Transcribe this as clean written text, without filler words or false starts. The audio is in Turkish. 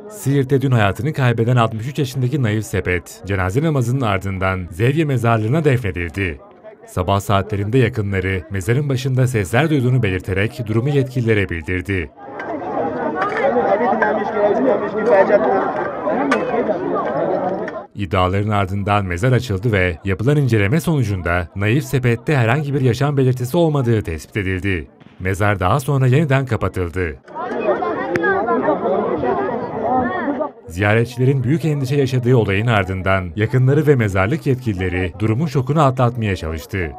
Siirt'te dün hayatını kaybeden 63 yaşındaki Naif Sepet, cenaze namazının ardından Zevye mezarlığına defnedildi. Sabah saatlerinde yakınları mezarın başında sesler duyduğunu belirterek durumu yetkililere bildirdi. İddiaların ardından mezar açıldı ve yapılan inceleme sonucunda Naif Sepet'te herhangi bir yaşam belirtisi olmadığı tespit edildi. Mezar daha sonra yeniden kapatıldı. Ziyaretçilerin büyük endişe yaşadığı olayın ardından yakınları ve mezarlık yetkilileri durumun şokunu atlatmaya çalıştı.